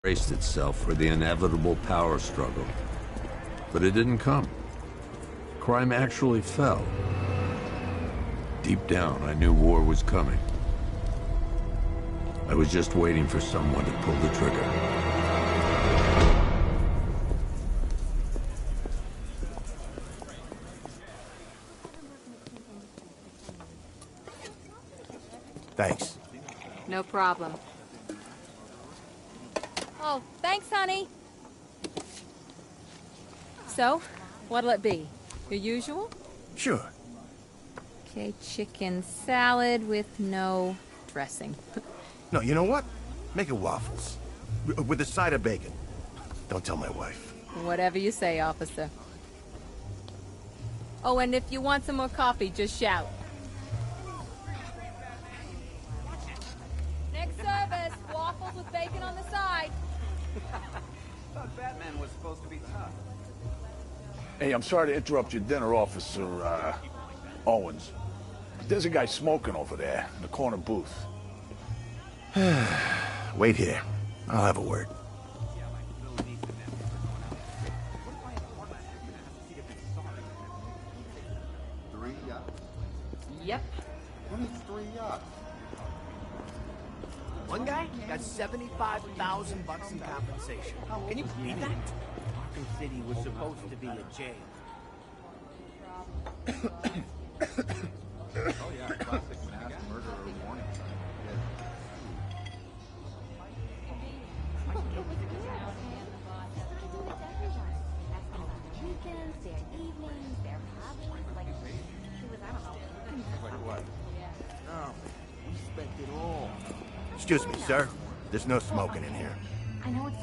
braced itself for the inevitable power struggle. But it didn't come. Crime actually fell. Deep down, I knew war was coming. I was just waiting for someone to pull the trigger. Thanks. No problem. Oh, thanks, honey. So, what'll it be? Your usual? Sure. Okay, chicken salad with no dressing. No, you know what? Make it waffles. With a side of bacon. Don't tell my wife. Whatever you say, officer. Oh, and if you want some more coffee, just shout. Next service, waffles with bacon on the side. Thought Batman was supposed to be tough. Hey, I'm sorry to interrupt your dinner, Officer, Owens. There's a guy smoking over there in the corner booth. Wait here. I'll have a word. Yep. Who needs 3 yachts? One guy got $75,000 in compensation. Can you believe that? Arkham City was supposed to be a jail. Oh yeah, classic mass murderer warning sign. Like what? No, we spent it all. Excuse me, sir. There's no smoking in here. I know it's...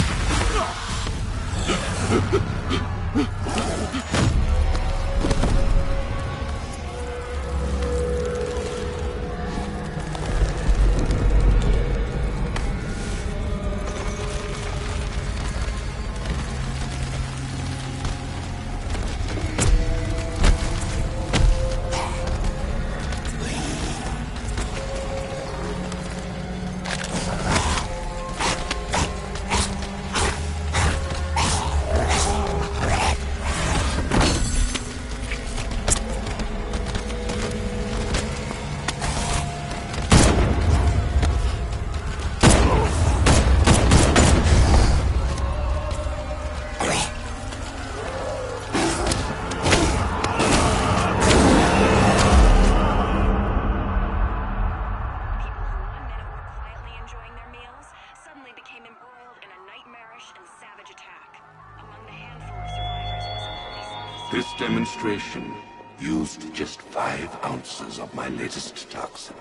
This demonstration used just 5 ounces of my latest toxin.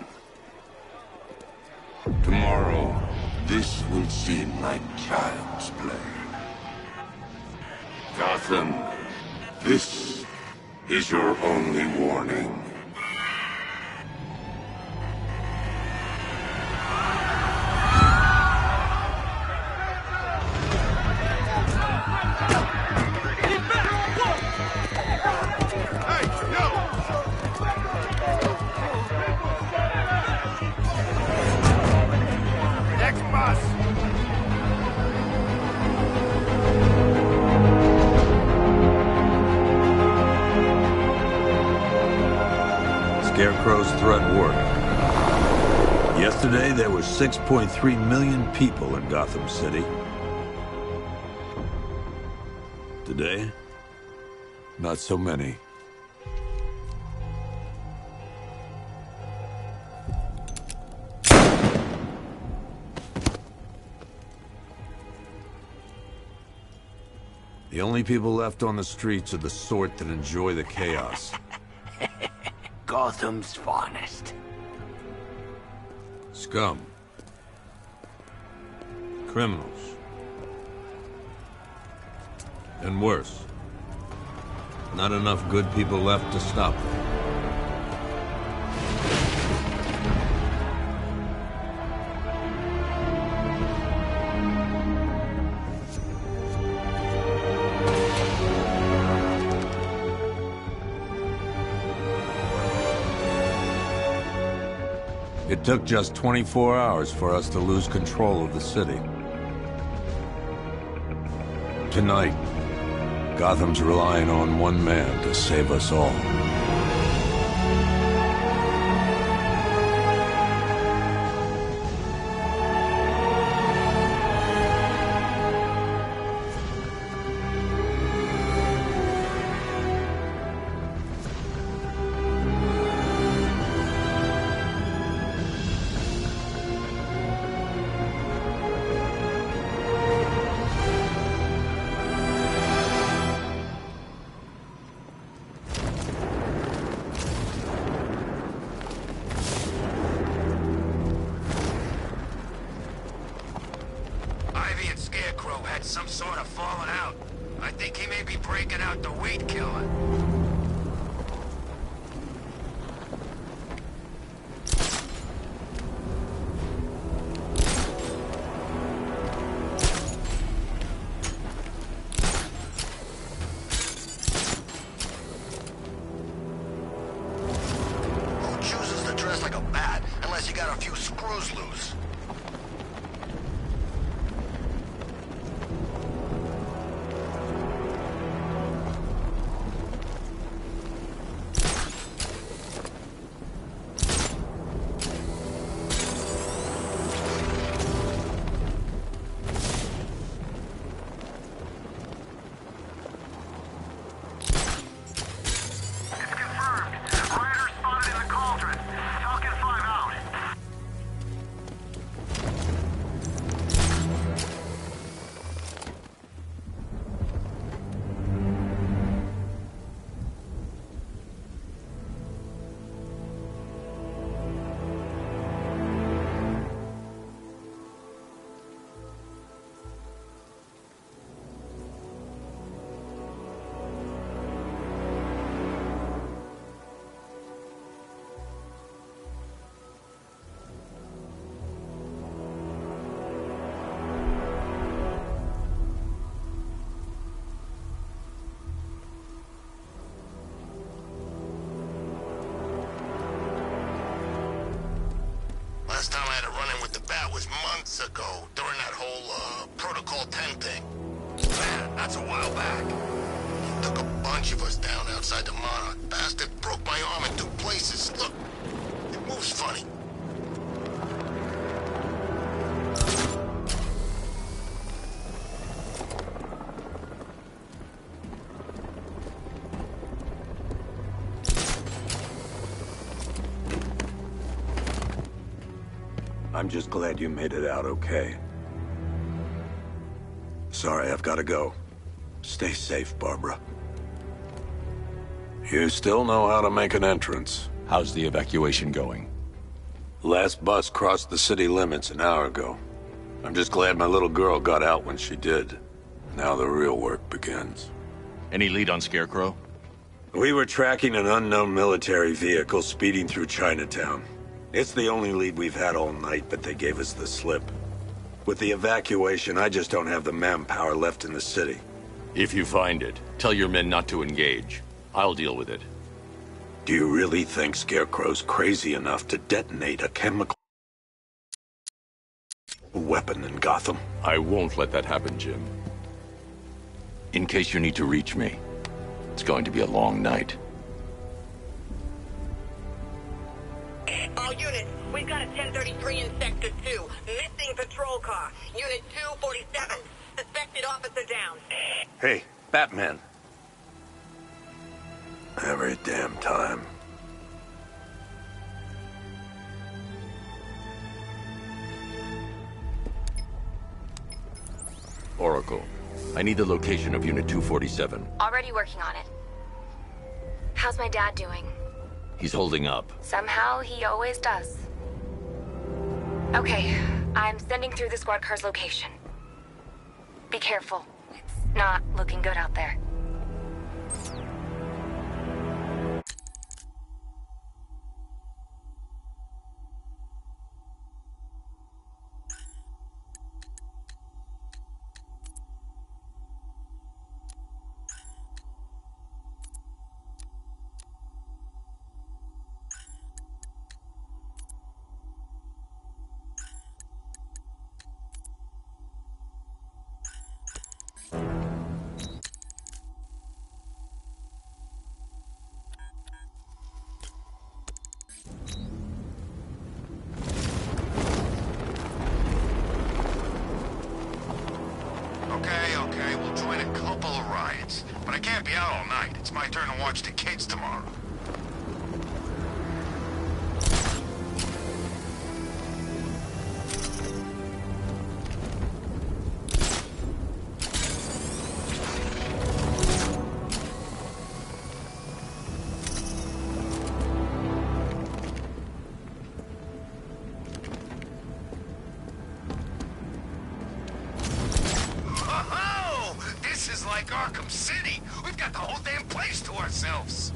Tomorrow, this will seem like child's play. Gotham, this is your only warning. Scarecrow's threat worked. Yesterday, there were 6.3 million people in Gotham City. Today, not so many. The only people left on the streets are the sort that enjoy the chaos. Gotham's finest. Scum. Criminals. And worse. Not enough good people left to stop them. It took just 24 hours for us to lose control of the city. Tonight, Gotham's relying on one man to save us all. Some sort of falling out. I think he may be breaking out the weed killer. Who chooses to dress like a bat unless you got a few screws loose? Last time I had a run-in with the bat was months ago, during that whole, Protocol 10 thing. Man, that's a while back. He took a bunch of us down outside the Monarch. Bastard broke my arm in 2 places. Look, it moves funny. I'm just glad you made it out okay. Sorry, I've got to go. Stay safe, Barbara. You still know how to make an entrance. How's the evacuation going? Last bus crossed the city limits an hour ago. I'm just glad my little girl got out when she did. Now the real work begins. Any lead on Scarecrow? We were tracking an unknown military vehicle speeding through Chinatown. It's the only lead we've had all night, but they gave us the slip. With the evacuation, I just don't have the manpower left in the city. If you find it, tell your men not to engage. I'll deal with it. Do you really think Scarecrow's crazy enough to detonate a chemical weapon in Gotham? I won't let that happen, Jim. In case you need to reach me, it's going to be a long night. All units, we've got a 1033 in Sector 2. Missing patrol car. Unit 247. Suspected officer down. Hey, Batman. Every damn time. Oracle, I need the location of Unit 247. Already working on it. How's my dad doing? He's holding up. Somehow he always does. Okay, I'm sending through the squad car's location. Be careful. It's not looking good out there. join a couple of riots. But I can't be out all night. It's my turn to watch the kids tomorrow. This is like Arkham City. We've got the whole damn place to ourselves.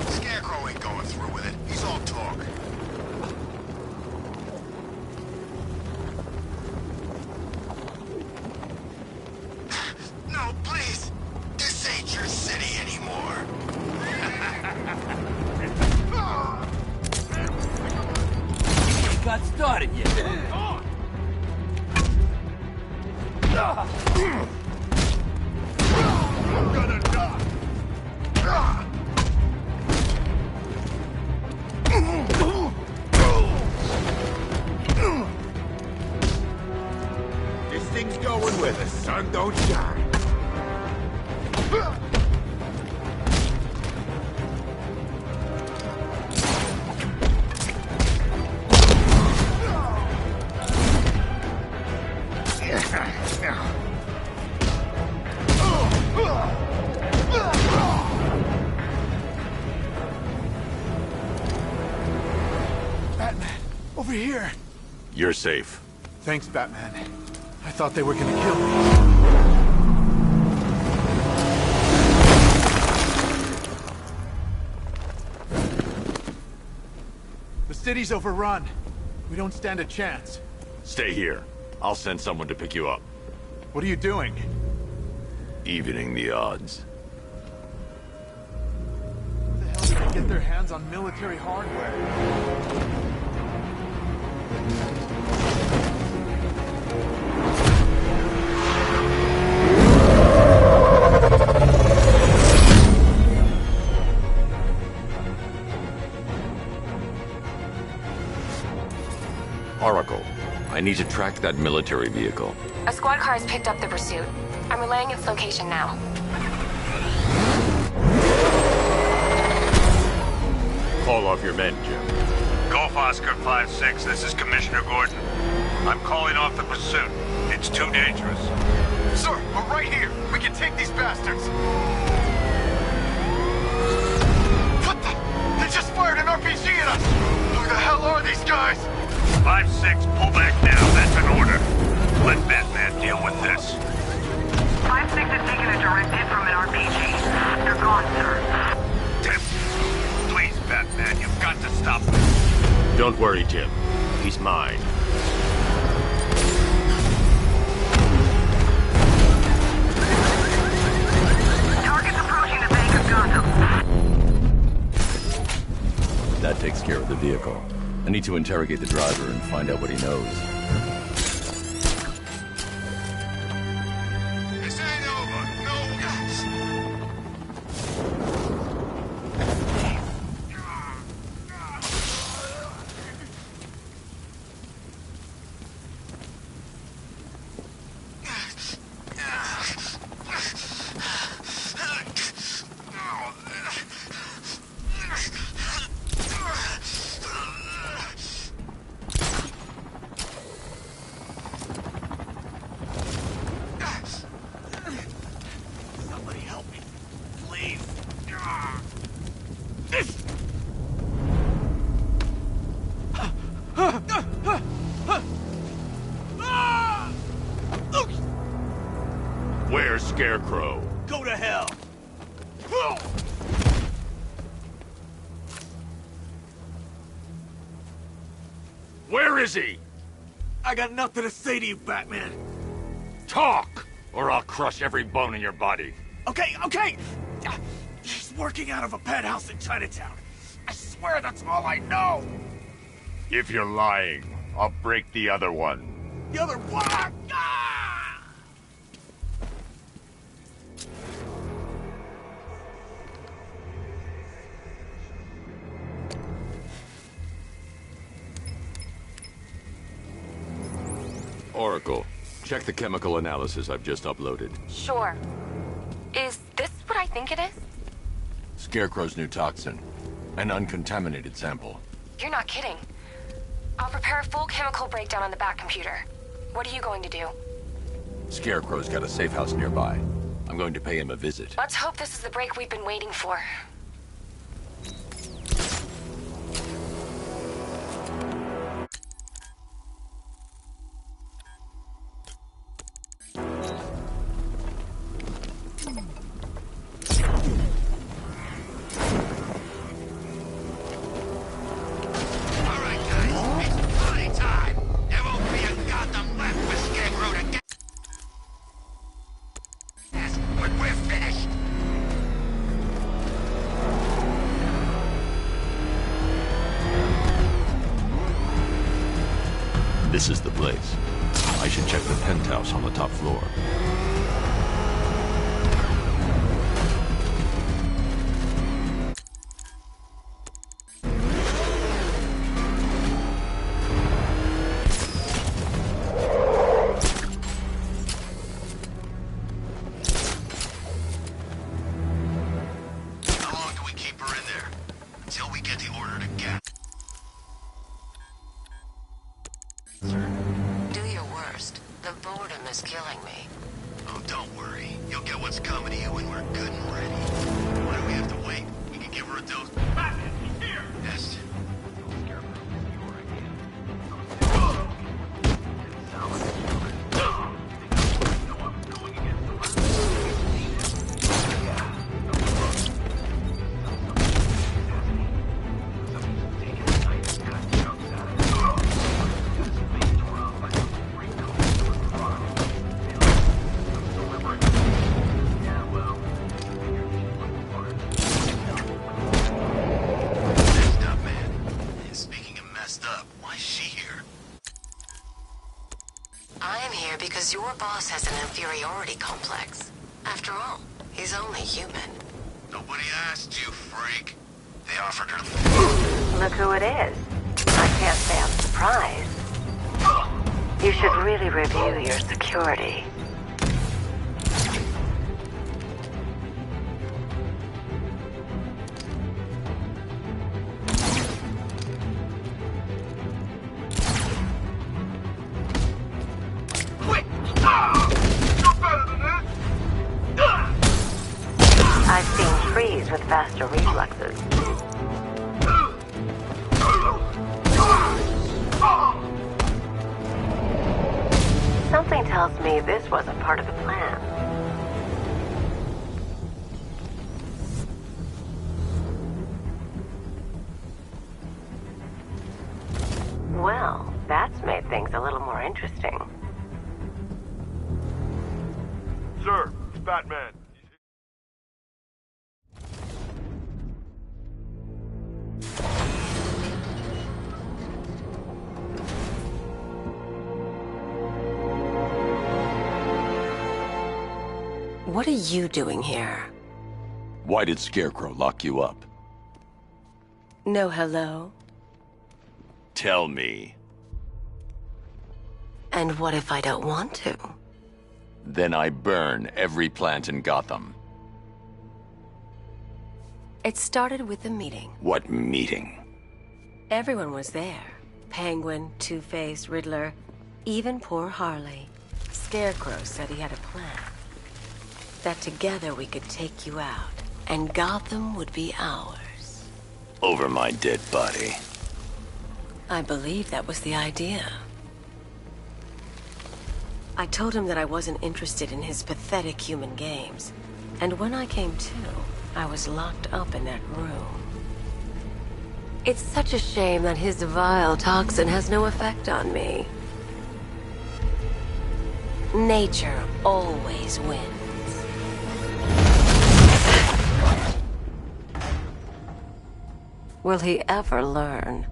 Scarecrow ain't going through with it. He's all talk. No, please. This ain't your city anymore. Ain't got started yet. I'm gonna die. This thing's going where the sun don't shine. Batman, over here. You're safe. Thanks, Batman. I thought they were gonna kill me. The city's overrun. We don't stand a chance. Stay here. I'll send someone to pick you up. What are you doing? Evening the odds. Who the hell did they get their hands on military hardware? Oracle, I need to track that military vehicle. A squad car has picked up the pursuit. I'm relaying its location now. Call off your men, Jim. Golf Oscar 5-6, this is Commissioner Gordon. I'm calling off the pursuit. It's too dangerous. Sir, we're right here. We can take these bastards. What the? They just fired an RPG at us. Who the hell are these guys? 5-6, pull back now. That's an order. Let Batman deal with this. 5-6 has taken a direct hit from an RPG. They're gone, sir. Please, Batman, you've got to stop them. Don't worry, Jim. He's mine. Target's approaching the Bank of Gotham. That takes care of the vehicle. I need to interrogate the driver and find out what he knows. This ain't over. No guts. Somebody help me. Please. Where's Scarecrow? Go to hell. Where is he? I got nothing to say to you, Batman. Talk, or I'll crush every bone in your body. Okay. He's working out of a penthouse in Chinatown. I swear that's all I know. If you're lying, I'll break the other one. The other one. Ah! Oracle, check the chemical analysis I've just uploaded. Sure. Is this what I think it is? Scarecrow's new toxin. An uncontaminated sample. You're not kidding. I'll prepare a full chemical breakdown on the back computer. What are you going to do? Scarecrow's got a safe house nearby. I'm going to pay him a visit. Let's hope this is the break we've been waiting for. This is the place. I should check the penthouse on the top floor. How long do we keep her in there? Until we get the order to gas. Do your worst. The boredom is killing me. Oh, don't worry. You'll get what's coming to you when we're good and ready. Why do we have to wait? We can give her a dose. Here! Yes. I am here because your boss has an inferiority complex. After all, he's only human. Nobody asked you, freak. They offered her... Look who it is. I can't say I'm surprised. You should really review your security. I've seen trees with faster reflexes. Something tells me this wasn't part of the plan. Well, that's made things a little more interesting. Sir, it's Batman. What are you doing here? Why did Scarecrow lock you up? No hello? Tell me. And what if I don't want to? Then I burn every plant in Gotham. It started with a meeting. What meeting? Everyone was there. Penguin, Two-Face, Riddler, even poor Harley. Scarecrow said he had a plan. That together we could take you out, and Gotham would be ours. Over my dead body. I believe that was the idea. I told him that I wasn't interested in his pathetic human games. And when I came to, I was locked up in that room. It's such a shame that his vile toxin has no effect on me. Nature always wins. Will he ever learn?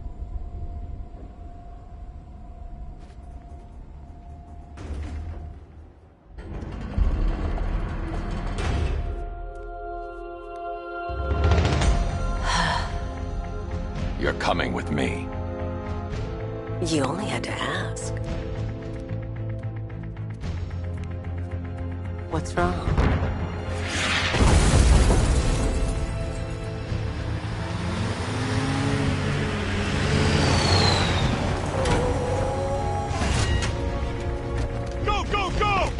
You're coming with me. You only had to ask. What's wrong? Go, go, go!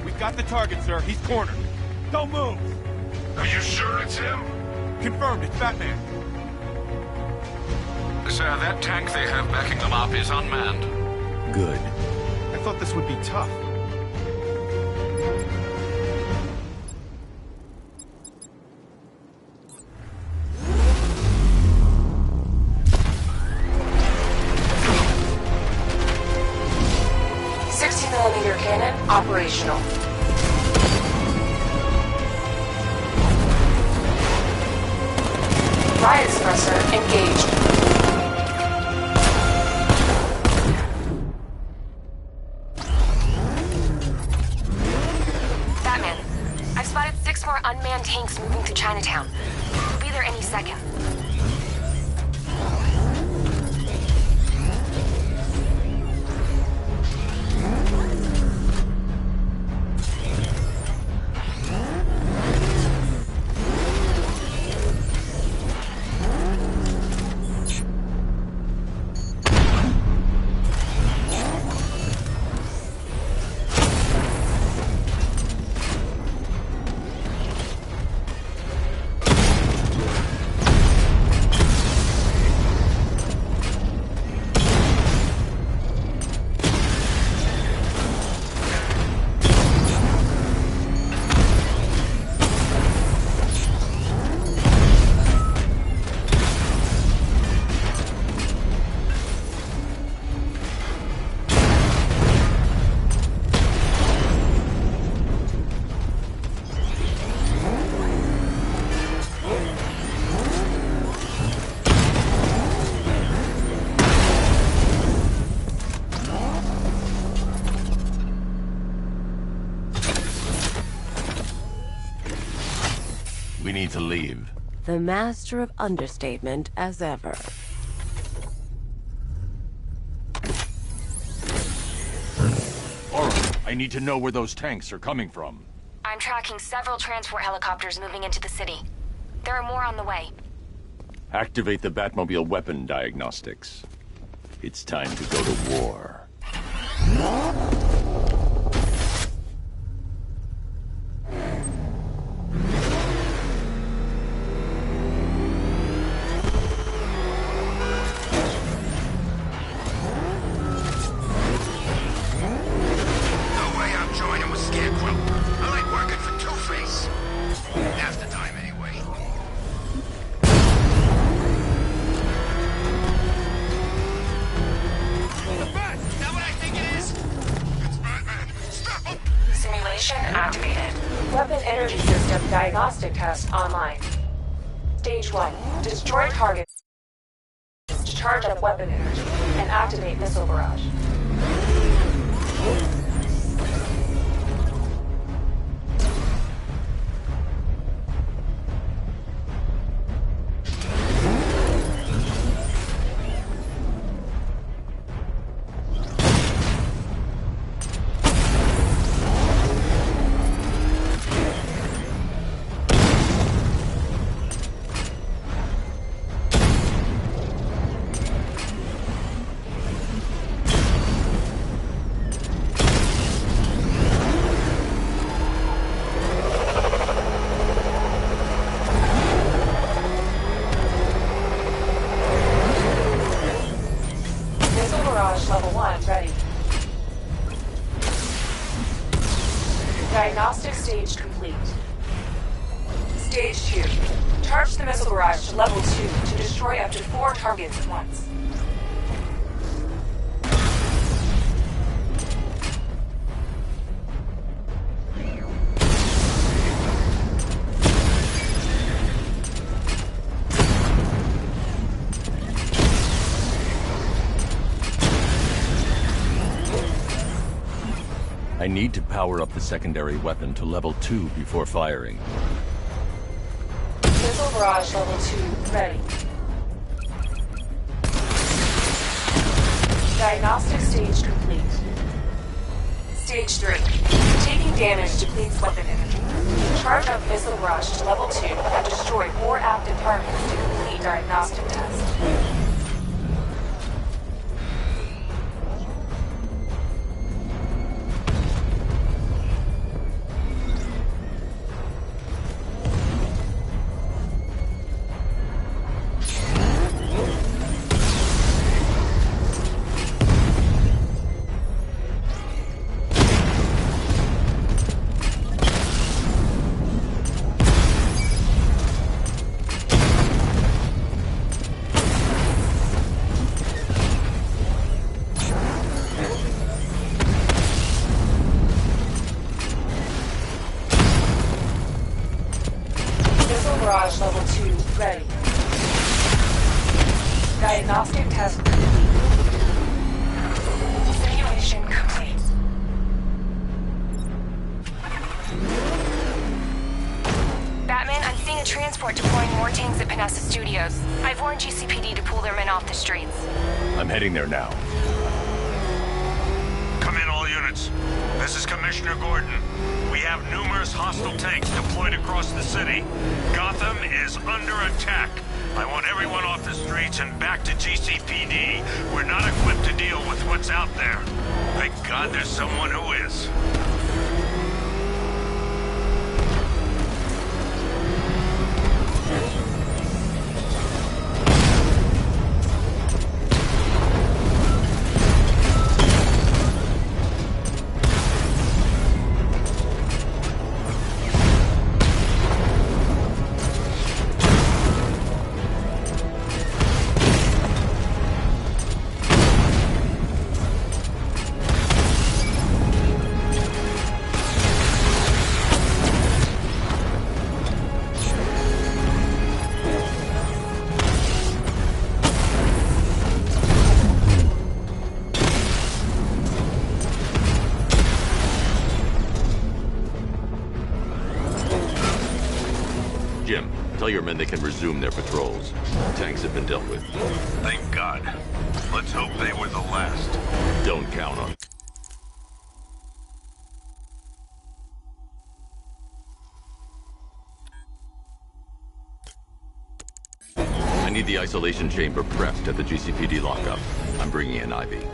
We've got the target, sir. He's cornered. Don't move. Are you sure it's him? Confirmed, it's Batman. Sir, that tank they have backing them up is unmanned. Good. I thought this would be tough. .60mm cannon operational. Riot suppressor engaged. Batman, I've spotted 6 more unmanned tanks moving through Chinatown. We'll be there any second. We need to leave. The master of understatement as ever. Alright, I need to know where those tanks are coming from. I'm tracking several transport helicopters moving into the city. There are more on the way. Activate the Batmobile weapon diagnostics. It's time to go to war. Activated. Weapon energy system diagnostic test online. Stage 1. Destroy targets to charge up weapon energy and activate missile barrage. Level 1 ready. Diagnostic stage complete. Stage 2. Charge the missile barrage to level 2 to destroy up to 4 targets at once. I need to power up the secondary weapon to level 2 before firing. Missile barrage level 2 ready. Diagnostic stage complete. Stage 3. Taking damage depletes weapon energy. Charge up Missile Rush to level 2 and destroy 4 active targets to complete diagnostic test. Barrage level 2 ready. Diagnostic test complete. Simulation complete. Batman, I'm seeing a transport deploying more tanks at Panessa Studios. I've warned GCPD to pull their men off the streets. I'm heading there now. Come in, all units. This is Commissioner Gordon. We have numerous hostile tanks deployed across the city. Gotham is under attack. I want everyone off the streets and back to GCPD. We're not equipped to deal with what's out there. Thank God there's someone who is. Jim, tell your men they can resume their patrols. Tanks have been dealt with. Thank God. Let's hope they were the last. Don't count on it. I need the isolation chamber prepped at the GCPD lockup. I'm bringing in Ivy.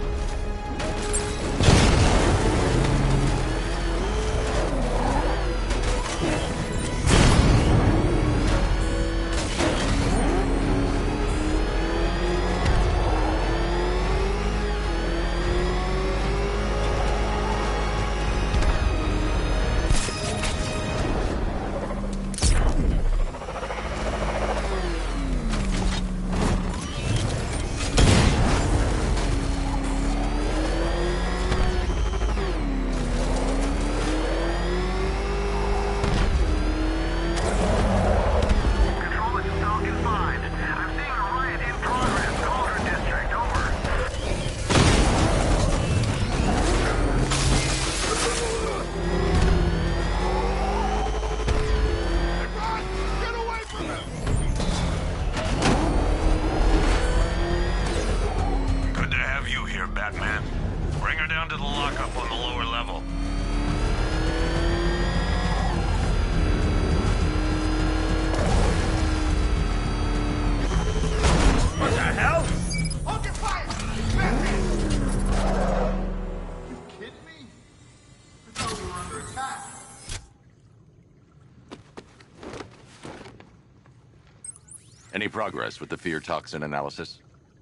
Batman. Bring her down to the lockup on the lower level. What the hell? Hold your fire! Batman! You kidding me? I thought we were under attack. Any progress with the fear toxin analysis?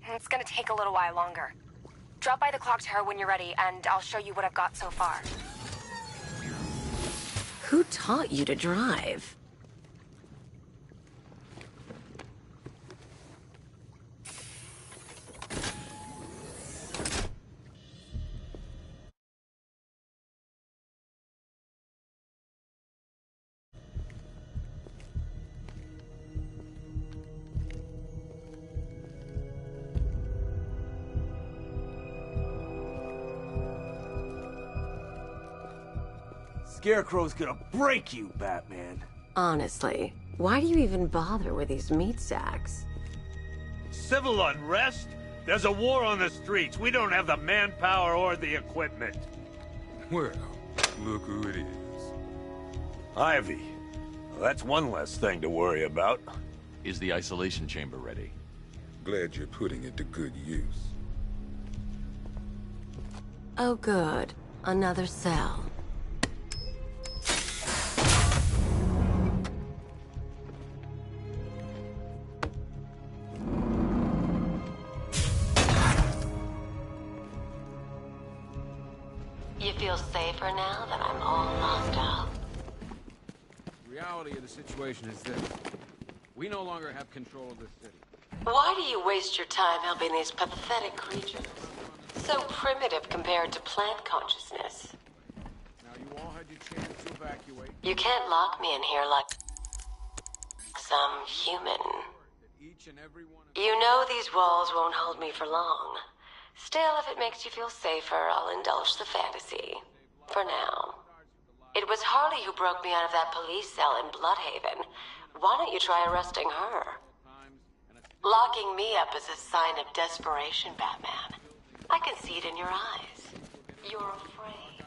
It's gonna take a little while longer. Drop by the clock tower when you're ready, and I'll show you what I've got so far. Who taught you to drive? Scarecrow's gonna break you, Batman. Honestly, why do you even bother with these meat sacks? Civil unrest? There's a war on the streets. We don't have the manpower or the equipment. Well, look who it is. Ivy. Well, that's one less thing to worry about. Is the isolation chamber ready? Glad you're putting it to good use. Oh, good. Another cell. You feel safer now that I'm all locked up? The reality of the situation is this. We no longer have control of this city. Why do you waste your time helping these pathetic creatures? So primitive compared to plant consciousness. Now, you all had your chance to evacuate. You can't lock me in here like some human. You know these walls won't hold me for long. Still, if it makes you feel safer, I'll indulge the fantasy. For now. It was Harley who broke me out of that police cell in Bloodhaven. Why don't you try arresting her? Locking me up is a sign of desperation, Batman. I can see it in your eyes. You're afraid.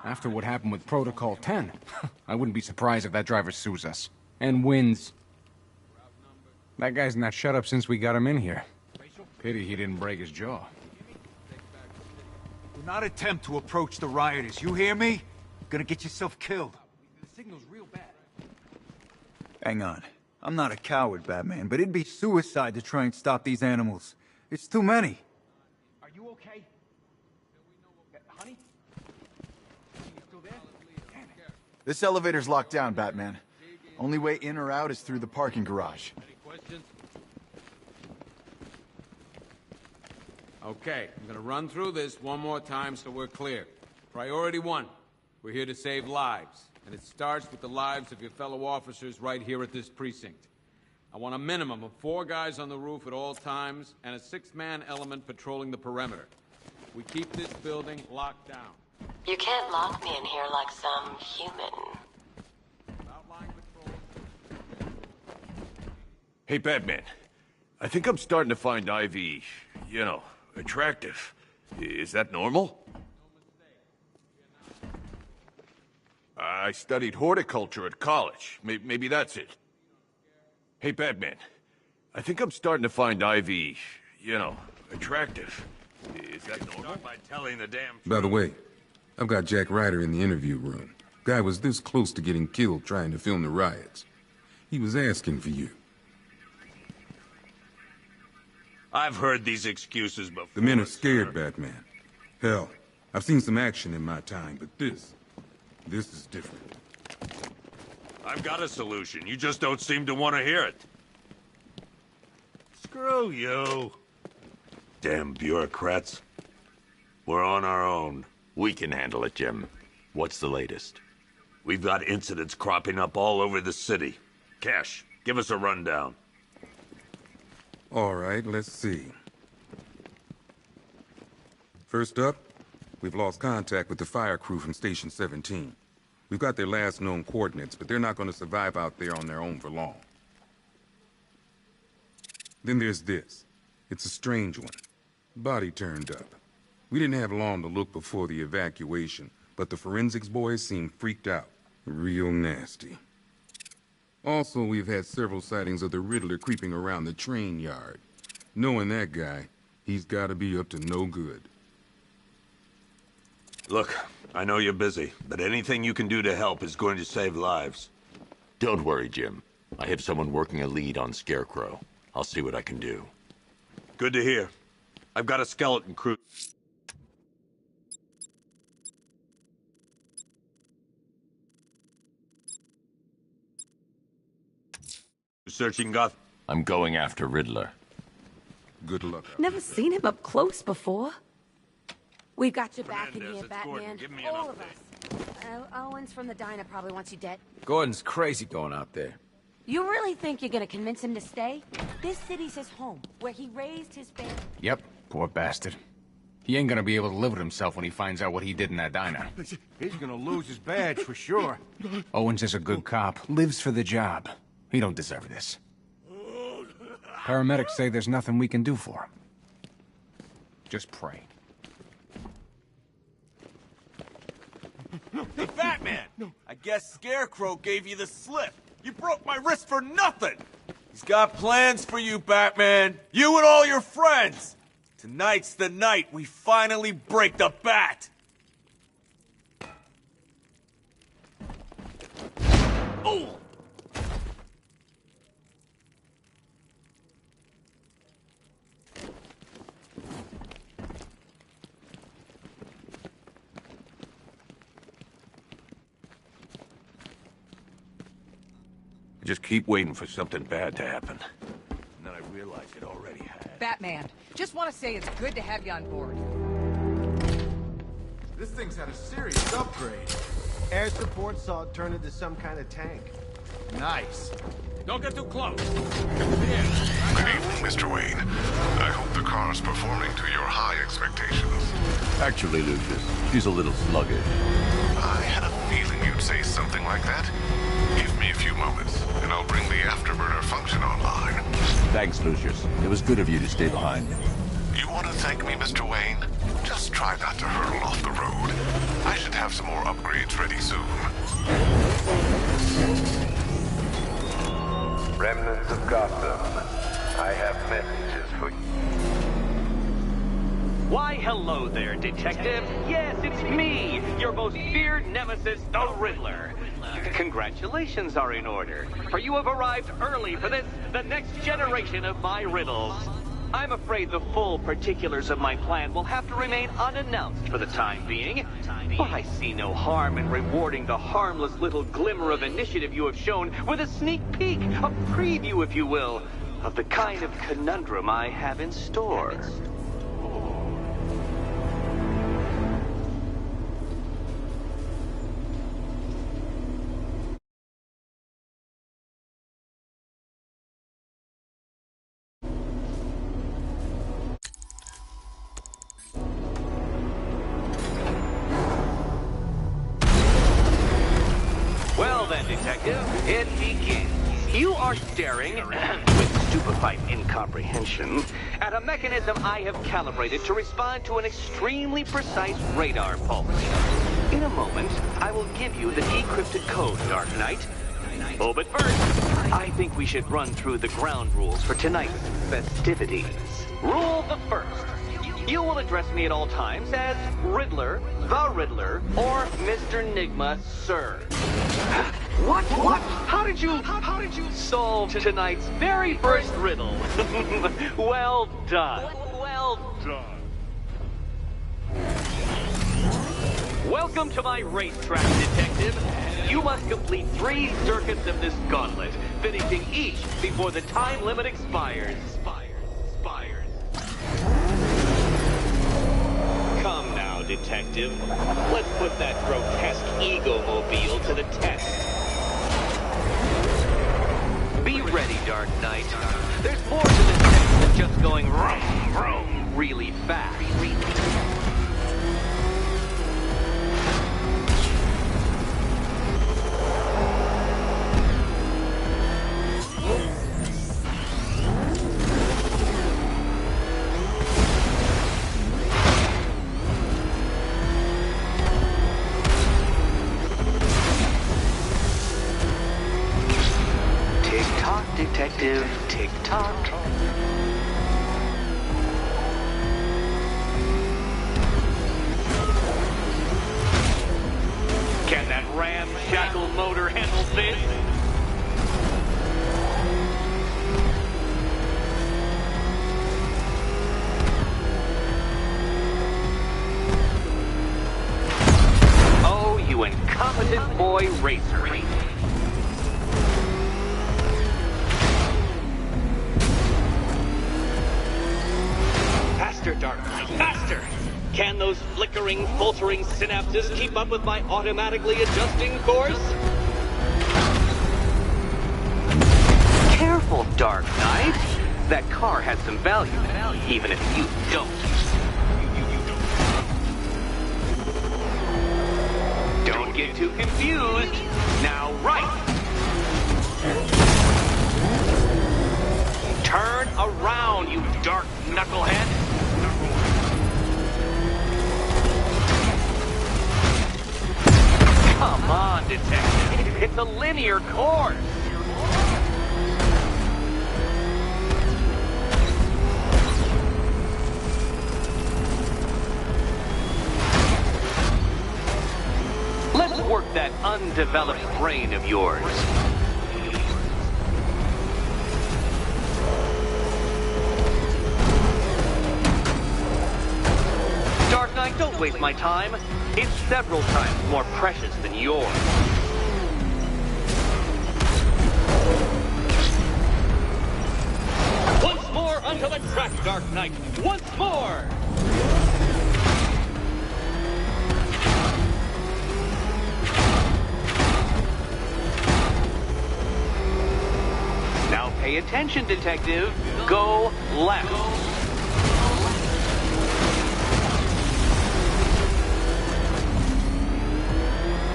After what happened with Protocol 10, I wouldn't be surprised if that driver sues us. And wins. That guy's not shut up since we got him in here. Pity he didn't break his jaw. Do not attempt to approach the rioters, you hear me? You're gonna get yourself killed. The signal's real bad. Hang on. I'm not a coward, Batman, but it'd be suicide to try and stop these animals. It's too many. Are you okay? Honey? You still there? Damn it. This elevator's locked down, Batman. Only way in or out is through the parking garage. Any questions? Okay, I'm gonna run through this one more time so we're clear. Priority 1, we're here to save lives. And it starts with the lives of your fellow officers right here at this precinct. I want a minimum of 4 guys on the roof at all times, and a 6-man element patrolling the perimeter. We keep this building locked down. You can't lock me in here like some human. Hey, Batman. I think I'm starting to find Ivy, you know, attractive. Is that normal? I studied horticulture at college. Maybe that's it. Hey, Batman. I think I'm starting to find Ivy, you know, attractive. Is that normal? Start by telling the damn truth. By the way, I've got Jack Ryder in the interview room. Guy was this close to getting killed trying to film the riots. He was asking for you. I've heard these excuses before. The men are scared, Batman. Hell, I've seen some action in my time, but this is different. I've got a solution. You just don't seem to want to hear it. Screw you. Damn bureaucrats. We're on our own. We can handle it, Jim. What's the latest? We've got incidents cropping up all over the city. Cash, give us a rundown. All right, let's see. First up, we've lost contact with the fire crew from Station 17. We've got their last known coordinates, but they're not going to survive out there on their own for long. Then there's this. It's a strange one. Body turned up. We didn't have long to look before the evacuation, but the forensics boys seemed freaked out. Real nasty. Also, we've had several sightings of the Riddler creeping around the train yard. Knowing that guy, he's got to be up to no good. Look, I know you're busy, but anything you can do to help is going to save lives. Don't worry, Jim. I have someone working a lead on Scarecrow. I'll see what I can do. Good to hear. I've got a skeleton crew. Searching Gotham. I'm going after Riddler. Good luck. Never seen him up close before. We've got your back in here, Batman. All of us. Owens from the diner probably wants you dead. Gordon's crazy going out there. You really think you're gonna convince him to stay? This city's his home, where he raised his family. Yep, poor bastard. He ain't gonna be able to live with himself when he finds out what he did in that diner. He's gonna lose his badge for sure. Owens is a good cop, lives for the job. He don't deserve this. Paramedics say there's nothing we can do for him. Just pray. Hey, Batman! I guess Scarecrow gave you the slip. You broke my wrist for nothing! He's got plans for you, Batman. You and all your friends. Tonight's the night we finally break the Bat. Oh! Just keep waiting for something bad to happen. And then I realize it already had. Batman, just want to say it's good to have you on board. This thing's had a serious upgrade. Air support saw it turn into some kind of tank. Nice. Don't get too close. Good evening, Mr. Wayne. I hope the car's performing to your high expectations. Actually, Lucius, she's a little sluggish. I had a feeling you'd say something like that. Give me a few moments, and I'll bring the afterburner function online. Thanks, Lucius. It was good of you to stay behind. You want to thank me, Mr. Wayne? Just try not to hurtle off the road. I should have some more upgrades ready soon. Remnants of Gotham, I have messages for you. Why, hello there, Detective. Yes, it's me, your most feared nemesis, the Riddler. Congratulations are in order, for you have arrived early for this, the next generation of my riddles. I'm afraid the full particulars of my plan will have to remain unannounced for the time being, but I see no harm in rewarding the harmless little glimmer of initiative you have shown with a sneak peek, a preview, if you will, of the kind of conundrum I have in store. Well then, Detective, it begins. You are staring, with stupefied incomprehension, at a mechanism I have calibrated to respond to an extremely precise radar pulse. In a moment, I will give you the decrypted code, Dark Knight. Oh, but first, I think we should run through the ground rules for tonight's festivities. Rule the first. You will address me at all times as Riddler, the Riddler, or Mr. Nigma, sir. What? How did you solve tonight's very first riddle? Well done. Well done. Welcome to my racetrack, Detective. You must complete 3 circuits of this gauntlet, finishing each before the time limit expires. Come now, Detective. Let's put that grotesque ego-mobile to the test. Be ready, Dark Knight. There's more to this test than just going vroom, vroom really fast. Detective, tick-tock. Can that ramshackle motor handle this? Oh, you incompetent boy racer. Dark Knight, faster! Can those flickering, faltering synapses keep up with my automatically adjusting course? Careful, Dark Knight. That car has some value, even if you don't. Don't get too confused. Now, right. Turn around, you dark knucklehead. Detective. It's a linear course. Let's work that undeveloped brain of yours. Dark Knight, don't waste my time. It's several times more precious than yours. Once more onto the track, Dark Knight. Once more! Now pay attention, Detective. Go left.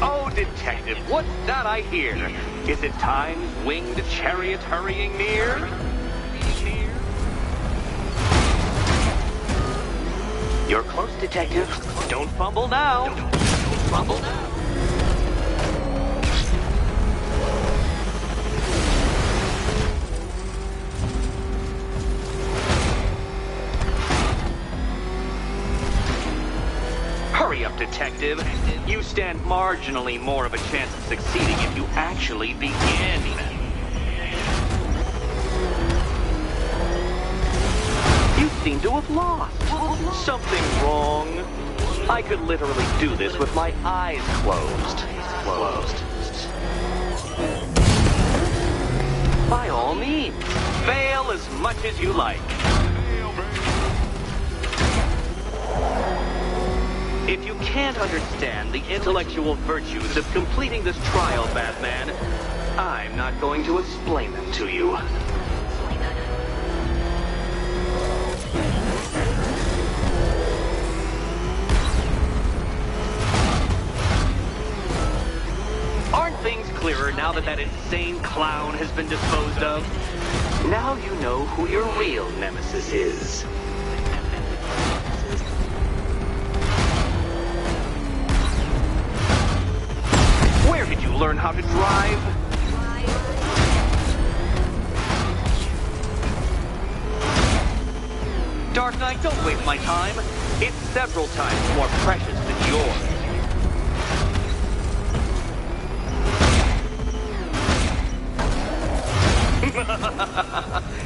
Oh, Detective, what's that I hear? Is it Time's winged chariot hurrying near? You're close, Detective. Don't fumble now. Don't fumble now. Hurry up, Detective. You stand marginally more of a chance of succeeding if you actually begin. You seem to have lost. Something wrong. I could literally do this with my eyes closed. By all means, fail as much as you like. If you can't understand the intellectual virtues of completing this trial, Batman, I'm not going to explain them to you. Aren't things clearer now that that insane clown has been disposed of? Now you know who your real nemesis is. Where did you learn how to drive? Dark Knight, don't waste my time. It's several times more precious than yours.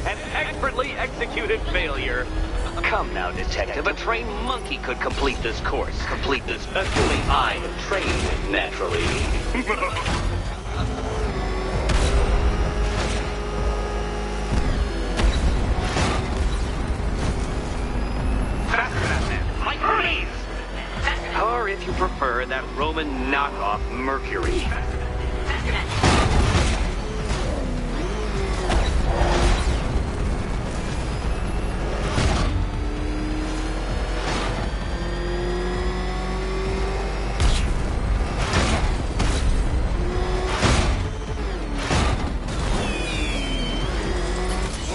An expertly executed failure. Come now, Detective. A trained monkey could complete this course. Assuming I am trained, naturally. Or if you prefer, that Roman knockoff Mercury.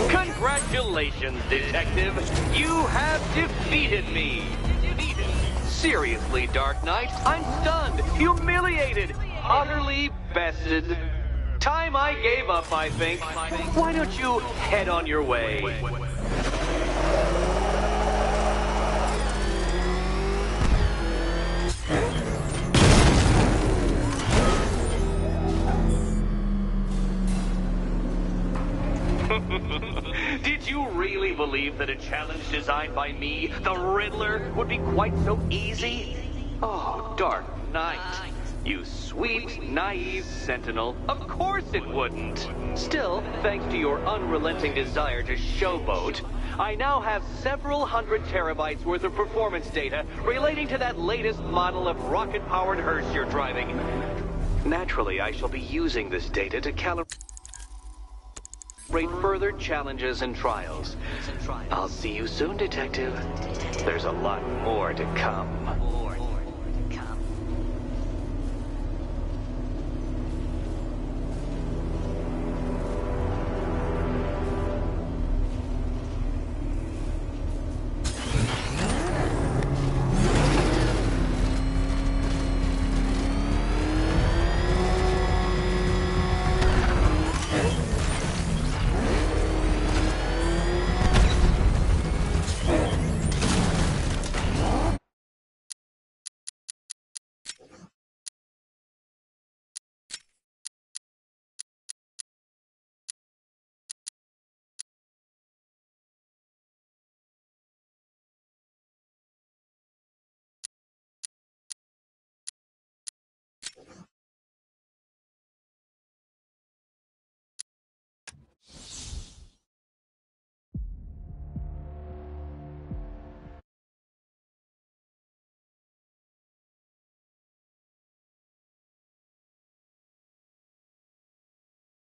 Congratulations, Detective. You have defeated me. Seriously, Dark Knight, I'm stunned, humiliated, utterly bested. Time I gave up, I think. Why don't you head on your way? Did you really believe that a challenge designed by me, the Riddler, would be quite so easy? Oh, Dark Knight. You sweet, naive sentinel. Of course it wouldn't. Still, thanks to your unrelenting desire to showboat, I now have several hundred terabytes worth of performance data relating to that latest model of rocket-powered hearse you're driving. Naturally, I shall be using this data to calibrate further challenges and trials. I'll see you soon, Detective. There's a lot more to come.